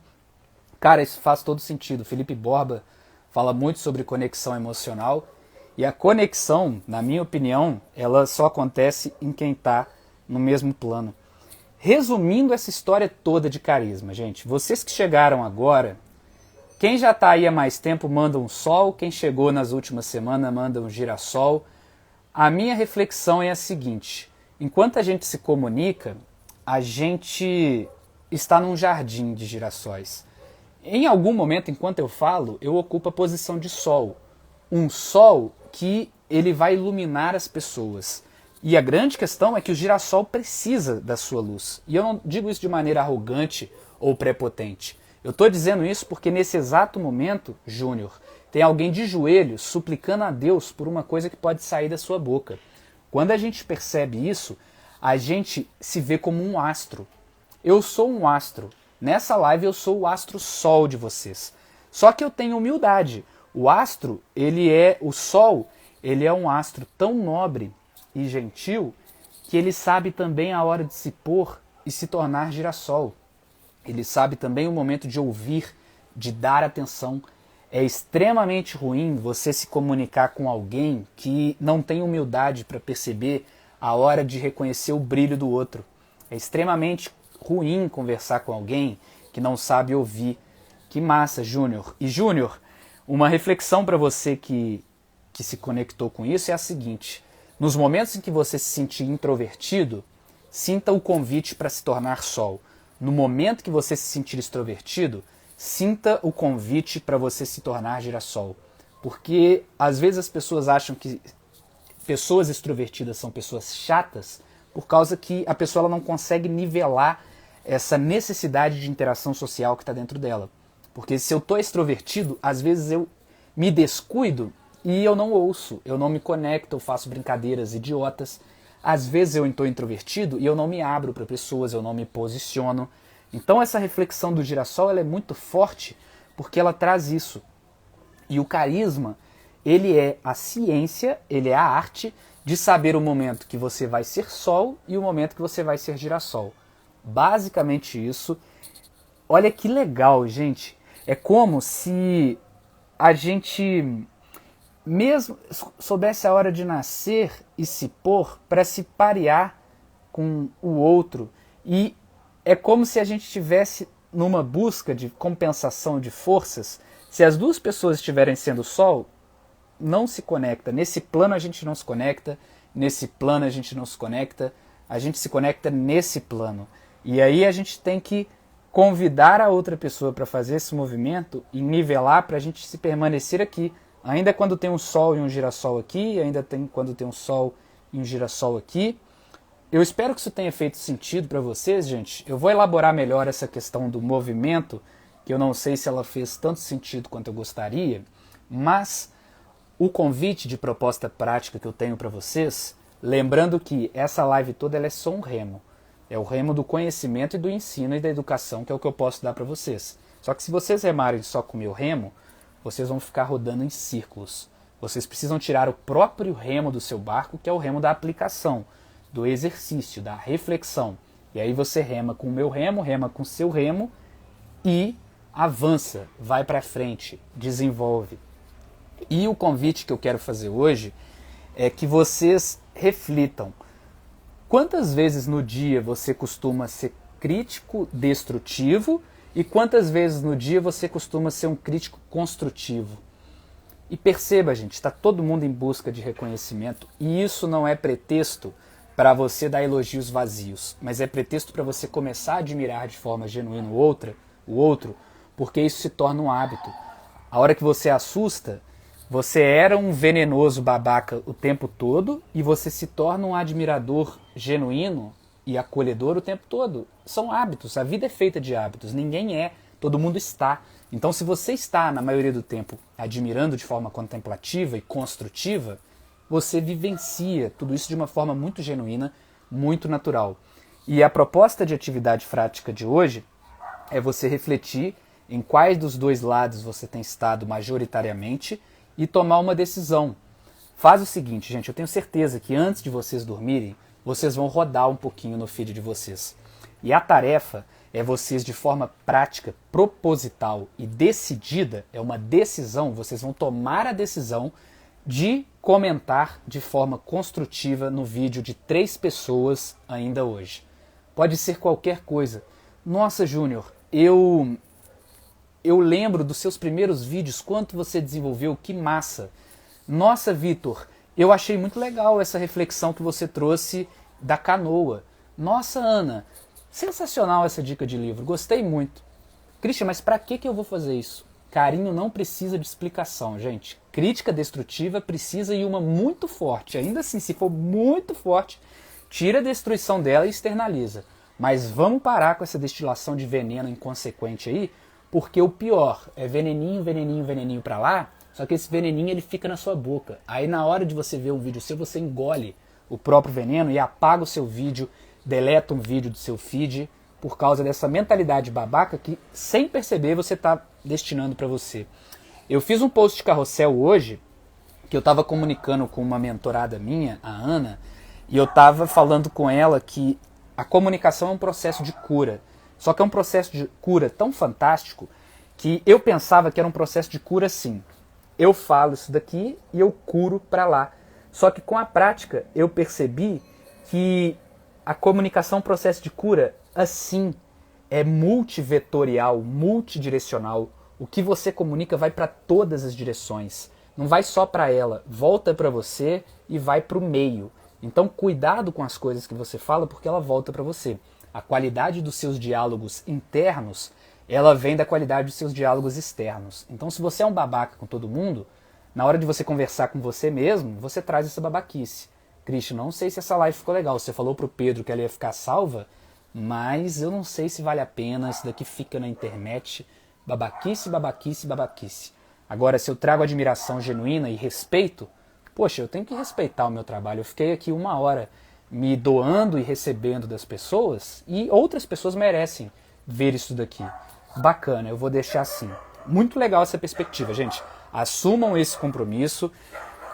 Cara, isso faz todo sentido. Felipe Borba fala muito sobre conexão emocional. E a conexão, na minha opinião, ela só acontece em quem está no mesmo plano. Resumindo essa história toda de carisma, gente, vocês que chegaram agora, quem já está aí há mais tempo manda um sol, quem chegou nas últimas semanas manda um girassol. A minha reflexão é a seguinte: enquanto a gente se comunica, a gente está num jardim de girassóis. Em algum momento, enquanto eu falo, eu ocupo a posição de sol. Um sol que ele vai iluminar as pessoas. E a grande questão é que o girassol precisa da sua luz. E eu não digo isso de maneira arrogante ou prepotente. Eu estou dizendo isso porque nesse exato momento, Júnior, tem alguém de joelhos suplicando a Deus por uma coisa que pode sair da sua boca. Quando a gente percebe isso, a gente se vê como um astro. Eu sou um astro. Nessa live eu sou o astro sol de vocês. Só que eu tenho humildade. O astro, o sol, ele é um astro tão nobre e gentil que ele sabe também a hora de se pôr e se tornar girassol. Ele sabe também o momento de ouvir, de dar atenção. É extremamente ruim você se comunicar com alguém que não tem humildade para perceber a hora de reconhecer o brilho do outro. É extremamente ruim conversar com alguém que não sabe ouvir. Que massa, Júnior. E Júnior, uma reflexão para você que se conectou com isso é a seguinte: nos momentos em que você se sentir introvertido, sinta o convite para se tornar sol. No momento que você se sentir extrovertido, sinta o convite para você se tornar girassol. Porque às vezes as pessoas acham que pessoas extrovertidas são pessoas chatas por causa que a pessoa ela não consegue nivelar essa necessidade de interação social que está dentro dela. Porque se eu estou extrovertido, às vezes eu me descuido e eu não ouço, eu não me conecto, eu faço brincadeiras idiotas. Às vezes eu estou introvertido e eu não me abro para pessoas, eu não me posiciono. Então essa reflexão do girassol ela é muito forte porque ela traz isso. E o carisma, ele é a ciência, ele é a arte de saber o momento que você vai ser sol e o momento que você vai ser girassol. Basicamente isso. Olha que legal, gente. É como se a gente mesmo soubesse a hora de nascer e se pôr para se parear com o outro. E é como se a gente estivesse numa busca de compensação de forças. Se as duas pessoas estiverem sendo sol, não se conecta. Nesse plano a gente não se conecta, nesse plano a gente não se conecta, a gente se conecta nesse plano. E aí a gente tem que convidar a outra pessoa para fazer esse movimento e nivelar para a gente se permanecer aqui. Ainda quando tem um sol e um girassol aqui, ainda tem quando tem um sol e um girassol aqui. Eu espero que isso tenha feito sentido para vocês, gente. Eu vou elaborar melhor essa questão do movimento, que eu não sei se ela fez tanto sentido quanto eu gostaria, mas o convite de proposta prática que eu tenho para vocês, lembrando que essa live toda ela é só um remo. É o remo do conhecimento e do ensino e da educação, que é o que eu posso dar para vocês. Só que se vocês remarem só com o meu remo, vocês vão ficar rodando em círculos. Vocês precisam tirar o próprio remo do seu barco, que é o remo da aplicação, do exercício, da reflexão. E aí você rema com o meu remo, rema com o seu remo e avança, vai para frente, desenvolve. E o convite que eu quero fazer hoje é que vocês reflitam. Quantas vezes no dia você costuma ser crítico destrutivo e quantas vezes no dia você costuma ser um crítico construtivo? E perceba, gente, está todo mundo em busca de reconhecimento e isso não é pretexto para você dar elogios vazios, mas é pretexto para você começar a admirar de forma genuína o outro, porque isso se torna um hábito. A hora que você assusta, você era um venenoso babaca o tempo todo e você se torna um admirador genuíno e acolhedor o tempo todo. São hábitos, a vida é feita de hábitos, ninguém é, todo mundo está. Então se você está, na maioria do tempo, admirando de forma contemplativa e construtiva, você vivencia tudo isso de uma forma muito genuína, muito natural. E a proposta de atividade prática de hoje é você refletir em quais dos dois lados você tem estado majoritariamente e tomar uma decisão. Faz o seguinte, gente, eu tenho certeza que antes de vocês dormirem, vocês vão rodar um pouquinho no feed de vocês. E a tarefa é vocês, de forma prática, proposital e decidida, é uma decisão, vocês vão tomar a decisão de comentar de forma construtiva no vídeo de 3 pessoas ainda hoje. Pode ser qualquer coisa. Nossa, Júnior, eu lembro dos seus primeiros vídeos, quanto você desenvolveu, que massa. Nossa, Vitor, eu achei muito legal essa reflexão que você trouxe da canoa. Nossa, Ana, sensacional essa dica de livro, gostei muito. Christian, mas para que eu vou fazer isso? Carinho não precisa de explicação, gente. Crítica destrutiva precisa ir uma muito forte. Ainda assim, se for muito forte, tira a destruição dela e externaliza. Mas vamos parar com essa destilação de veneno inconsequente aí, porque o pior é veneninho, veneninho, veneninho pra lá, só que esse veneninho ele fica na sua boca. Aí na hora de você ver um vídeo seu, você engole o próprio veneno e apaga o seu vídeo, deleta um vídeo do seu feed, por causa dessa mentalidade babaca que, sem perceber, você está destinando para você. Eu fiz um post de carrossel hoje, que eu estava comunicando com uma mentorada minha, a Ana, e eu estava falando com ela que a comunicação é um processo de cura. Só que é um processo de cura tão fantástico que eu pensava que era um processo de cura assim. Eu falo isso daqui e eu curo para lá. Só que com a prática eu percebi que a comunicação é um processo de cura assim. É multivetorial, multidirecional. O que você comunica vai para todas as direções. Não vai só para ela, volta para você e vai para o meio. Então cuidado com as coisas que você fala porque ela volta para você. A qualidade dos seus diálogos internos, ela vem da qualidade dos seus diálogos externos. Então se você é um babaca com todo mundo, na hora de você conversar com você mesmo, você traz essa babaquice. Christian, não sei se essa live ficou legal. Você falou pro Pedro que ela ia ficar salva, mas eu não sei se vale a pena, isso daqui fica na internet. babaquice, babaquice, babaquice. Agora, se eu trago admiração genuína e respeito, poxa, eu tenho que respeitar o meu trabalho. Eu fiquei aqui 1 hora me doando e recebendo das pessoas e outras pessoas merecem ver isso daqui. Bacana, eu vou deixar assim. Muito legal essa perspectiva, gente. Assumam esse compromisso.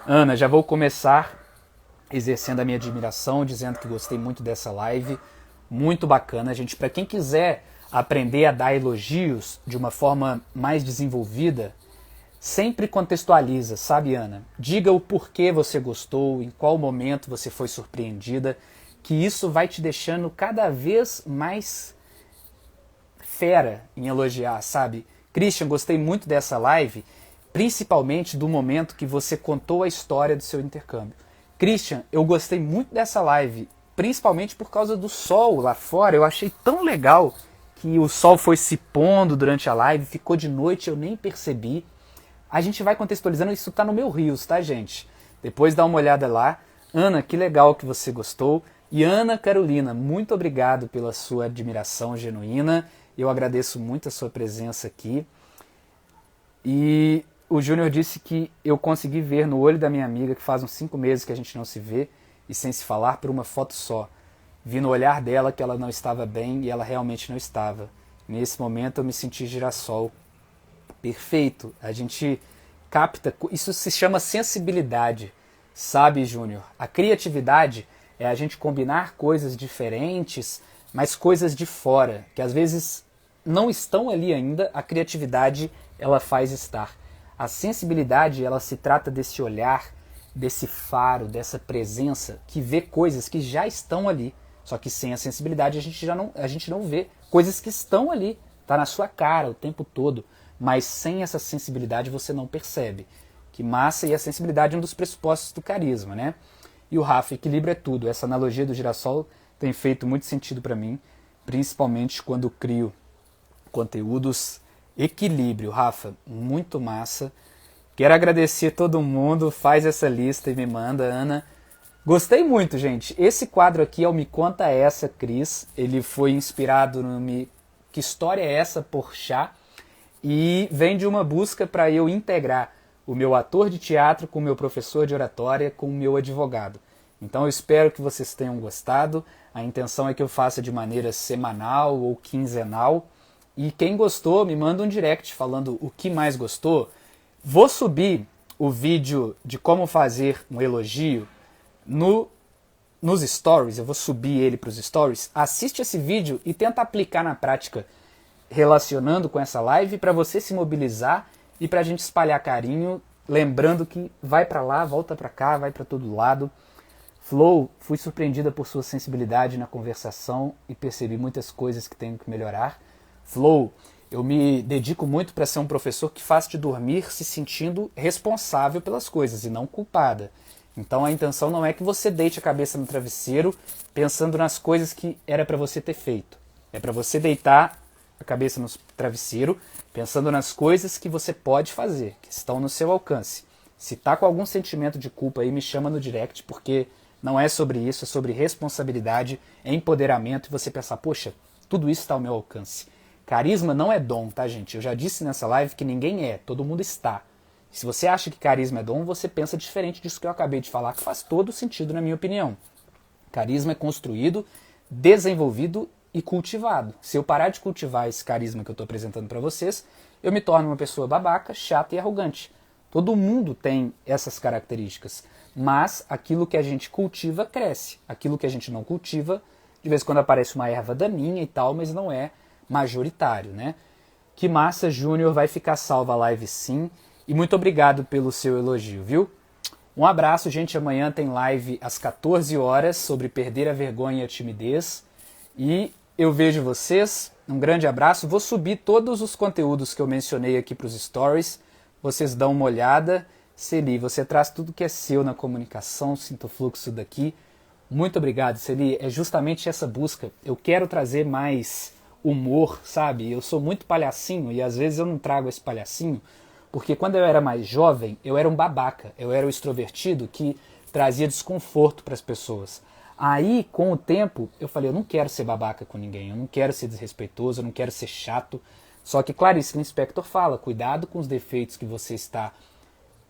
Ana, já vou começar exercendo a minha admiração, dizendo que gostei muito dessa live. Muito bacana, gente. Para quem quiser aprender a dar elogios de uma forma mais desenvolvida, sempre contextualiza, sabe, Ana? Diga o porquê você gostou, em qual momento você foi surpreendida, que isso vai te deixando cada vez mais fera em elogiar, sabe? Christian, gostei muito dessa live, principalmente do momento que você contou a história do seu intercâmbio. Christian, eu gostei muito dessa live, principalmente por causa do sol lá fora. Eu achei tão legal que o sol foi se pondo durante a live, ficou de noite, eu nem percebi. A gente vai contextualizando, isso tá no meu Reels, tá, gente? Depois dá uma olhada lá. Ana, que legal que você gostou. E Ana Carolina, muito obrigado pela sua admiração genuína. Eu agradeço muito a sua presença aqui. E o Júnior disse que eu consegui ver no olho da minha amiga, que faz uns 5 meses que a gente não se vê, e sem se falar, por uma foto só. Vi no olhar dela que ela não estava bem e ela realmente não estava. Nesse momento eu me senti girassol. Perfeito. A gente capta, isso se chama sensibilidade, sabe, Júnior? A criatividade é a gente combinar coisas diferentes, mas coisas de fora, que às vezes não estão ali ainda, a criatividade ela faz estar. A sensibilidade, ela se trata desse olhar, desse faro, dessa presença que vê coisas que já estão ali. Só que sem a sensibilidade a gente não vê coisas que estão ali, tá na sua cara o tempo todo, mas sem essa sensibilidade você não percebe. Que massa, e a sensibilidade é um dos pressupostos do carisma, né? E o Rafa, equilíbrio é tudo. Essa analogia do girassol tem feito muito sentido para mim, principalmente quando crio conteúdos. Equilíbrio, Rafa, muito massa. Quero agradecer todo mundo, faz essa lista e me manda, Ana. Gostei muito, gente. Esse quadro aqui é o Me Conta Essa, Cris. Ele foi inspirado no Que História é Essa, Porchat, e vem de uma busca para eu integrar o meu ator de teatro com o meu professor de oratória, com o meu advogado. Então eu espero que vocês tenham gostado. A intenção é que eu faça de maneira semanal ou quinzenal. E quem gostou, me manda um direct falando o que mais gostou. Vou subir o vídeo de como fazer um elogio nos stories. Eu vou subir ele para os stories. Assiste esse vídeo e tenta aplicar na prática, relacionando com essa live, para você se mobilizar e para a gente espalhar carinho, lembrando que vai para lá, volta para cá, vai para todo lado. Flow, fui surpreendida por sua sensibilidade na conversação e percebi muitas coisas que tenho que melhorar. Flow, eu me dedico muito para ser um professor que faz te dormir se sentindo responsável pelas coisas e não culpada. Então a intenção não é que você deite a cabeça no travesseiro pensando nas coisas que era para você ter feito. É para você deitar a cabeça no travesseiro pensando nas coisas que você pode fazer, que estão no seu alcance. Se tá com algum sentimento de culpa aí, me chama no direct, porque não é sobre isso, é sobre responsabilidade, empoderamento e você pensar, poxa, tudo isso está ao meu alcance. Carisma não é dom, tá, gente? Eu já disse nessa live que ninguém é, todo mundo está. Se você acha que carisma é dom, você pensa diferente disso que eu acabei de falar, que faz todo sentido na minha opinião. Carisma é construído, desenvolvido e cultivado. Se eu parar de cultivar esse carisma que eu estou apresentando para vocês, eu me torno uma pessoa babaca, chata e arrogante. Todo mundo tem essas características, mas aquilo que a gente cultiva cresce. Aquilo que a gente não cultiva, de vez em quando aparece uma erva daninha e tal, mas não é majoritário, né? Que massa, Júnior, vai ficar salva a live sim. E muito obrigado pelo seu elogio, viu? Um abraço, gente. Amanhã tem live às 14 horas sobre perder a vergonha e a timidez. E eu vejo vocês. Um grande abraço. Vou subir todos os conteúdos que eu mencionei aqui para os stories. Vocês dão uma olhada. Celi, você traz tudo que é seu na comunicação. Sinto o fluxo daqui. Muito obrigado, Celi. É justamente essa busca. Eu quero trazer mais humor, sabe? Eu sou muito palhacinho e às vezes eu não trago esse palhacinho porque quando eu era mais jovem, eu era um babaca. Eu era o extrovertido que trazia desconforto para as pessoas. Aí, com o tempo, eu falei, eu não quero ser babaca com ninguém, eu não quero ser desrespeitoso, eu não quero ser chato, Só que Clarice Lispector fala, cuidado com os defeitos que você está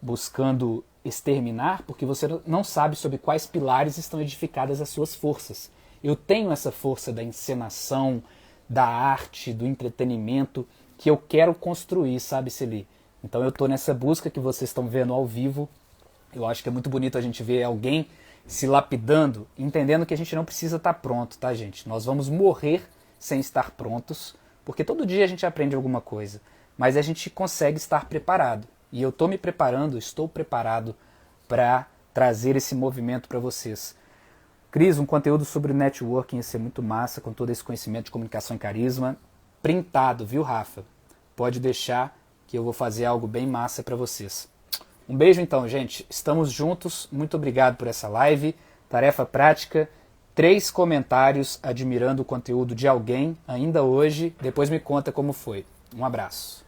buscando exterminar, porque você não sabe sobre quais pilares estão edificadas as suas forças. Eu tenho essa força da encenação, da arte, do entretenimento, que eu quero construir, sabe, Celi? Então eu estou nessa busca que vocês estão vendo ao vivo. Eu acho que é muito bonito a gente ver alguém se lapidando, entendendo que a gente não precisa estar pronto, tá, gente? Nós vamos morrer sem estar prontos, porque todo dia a gente aprende alguma coisa, mas a gente consegue estar preparado. E eu estou me preparando, estou preparado para trazer esse movimento para vocês. Cris, um conteúdo sobre networking ia ser muito massa, com todo esse conhecimento de comunicação e carisma, printado, viu, Rafa? Pode deixar que eu vou fazer algo bem massa para vocês. Um beijo então, gente. Estamos juntos. Muito obrigado por essa live. Tarefa prática. 3 comentários admirando o conteúdo de alguém ainda hoje. Depois me conta como foi. Um abraço.